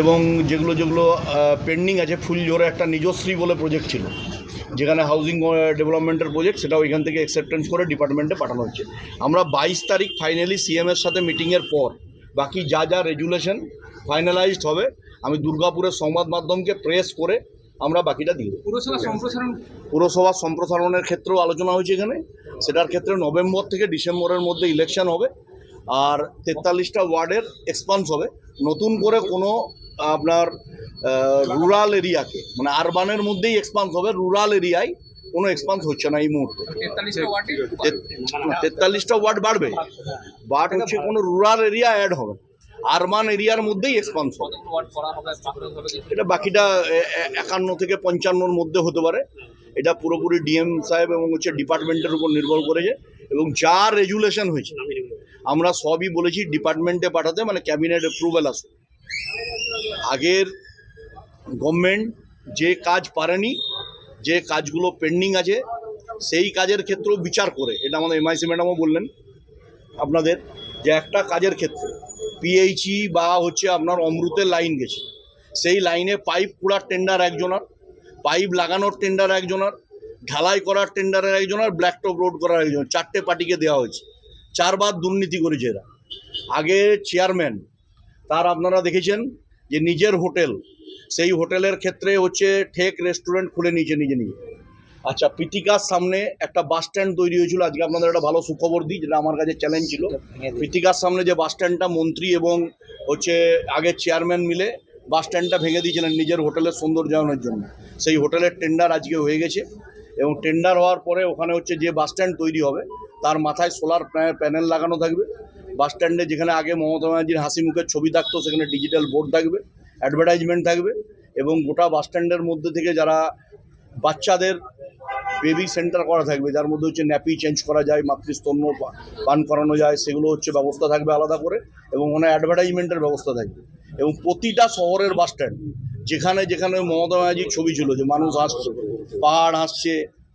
এবং যেগুলো যেগুলো পেন্ডিং আছে, ফুলঝোরে একটা নিজশ্রী বলে প্রজেক্ট ছিল, যেখানে হাউজিং ডেভেলপমেন্টের প্রজেক্ট, সেটা ওইখান থেকে অ্যাকসেপ্টেন্স করে ডিপার্টমেন্টে পাঠানো হচ্ছে। আমরা 22 তারিখ ফাইনালি সিএমের সাথে মিটিংয়ের পর বাকি যা যা রেজুলেশন ফাইনালাইজড হবে, আমি দুর্গাপুরের সংবাদ মাধ্যমকে প্রেস করে আমরা বাকিটা দিয়ে দেবো। পুরসভা সম্প্রসারণের ক্ষেত্রেও আলোচনা হয়েছে এখানে। সেটার ক্ষেত্রে নভেম্বর থেকে ডিসেম্বরের মধ্যে ইলেকশন হবে, আর 43টা ওয়ার্ডের এক্সপান্স হবে। নতুন করে কোনো আপনার রুরাল এরিয়াকে, মানে আরবানের মধ্যেই এক্সপান্স হবে, রুরাল এরিয়ায় কোনো এক্সপান্স হচ্ছে না এই মুহূর্তে। 43টা ওয়ার্ড বাড়বে, বাট হচ্ছে কোনো রুরাল এরিয়া অ্যাড হবে, আরবান এরিয়ার মধ্যেই এক্সপান্স হবে। এটা বাকিটা 51 থেকে 55-র মধ্যে হতে পারে। এটা পুরোপুরি ডিএম সাহেব এবং হচ্ছে ডিপার্টমেন্টের উপর নির্ভর করেছে। এবং যা রেজুলেশন হয়েছে আমরা সবই বলেছি ডিপার্টমেন্টে পাঠাতে, মানে ক্যাবিনেট অ্যাপ্রুভাল আসুক। আগের গভর্নমেন্ট যে কাজ পারেনি, যে কাজগুলো পেন্ডিং আছে, সেই কাজের ক্ষেত্রেও বিচার করে, এটা আমাদের এমআইসি ম্যাডামও বললেন আপনাদের, যে একটা কাজের ক্ষেত্রে পিএইচই বা হচ্ছে আপনার অমৃতের লাইন গেছে, সেই লাইনে পাইপ পোড়ার টেন্ডার একজনের, পাইপ লাগানোর টেন্ডার একজনের, ঢালাই করার টেন্ডারের একজনের, ব্ল্যাকটপ রোড করার একজনের, 4টে পার্টিকে দেওয়া হয়েছে। 4বার দুর্নীতি করেছে এরা। আগে চেয়ারম্যান, তার আপনারা দেখেছেন যে নিজের হোটেল, সেই হোটেলের ক্ষেত্রে হচ্ছে ঠেক রেস্টুরেন্ট খুলে নিয়েছে নিজে নিজে। আচ্ছা, পিতিকার সামনে একটা বাস স্ট্যান্ড তৈরি হয়েছিল, আজকে আপনাদের একটা ভালো সুখবর দিই, যেটা আমার কাছে চ্যালেঞ্জ ছিল। পিতিকার সামনে যে বাস স্ট্যান্ডটা মন্ত্রী এবং হচ্ছে আগের চেয়ারম্যান মিলে বাস স্ট্যান্ডটা ভেঙে দিয়েছিলেন নিজের হোটেলের সৌন্দর্যায়নের জন্য, সেই হোটেলের টেন্ডার আজকে হয়ে গেছে। এবং টেন্ডার হওয়ার পরে ওখানে হচ্ছে যে বাস স্ট্যান্ড তৈরি হবে তার মাথায় সোলার প্যানেল লাগানো থাকবে। বাস স্ট্যান্ডে যেখানে আগে মমতা ব্যানার্জির হাসি মুখের ছবি থাকতো, সেখানে ডিজিটাল বোর্ড থাকবে, অ্যাডভার্টাইজমেন্ট থাকবে। এবং গোটা বাস স্ট্যান্ডের মধ্যে থেকে যারা বাচ্চাদের বেবি সেন্টার করা থাকবে, যার মধ্যে হচ্ছে ন্যাপি চেঞ্জ করা যায়, মাতৃস্তন্য পান করানো যায়, সেগুলো হচ্ছে ব্যবস্থা থাকবে আলাদা করে। এবং ওখানে অ্যাডভার্টাইজমেন্টের ব্যবস্থা থাকবে। এবং প্রতিটা শহরের বাস স্ট্যান্ড যেখানে যেখানে মমতা ব্যানার্জির ছবি ছিল, যে মানুষ আসছে, পাহাড় আসছে,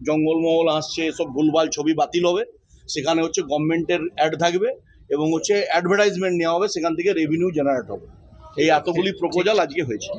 জঙ্গলমহল আসছে, এসব ভুলভাল ছবি বাতিল হবে, সেখানে হচ্ছে গভর্নমেন্টের অ্যাড থাকবে এবং হচ্ছে অ্যাডভার্টাইজমেন্ট নেওয়া হবে, সেখান থেকে রেভিনিউ জেনারেট হবে। এই এতগুলি প্রপোজাল আজকে হয়েছে।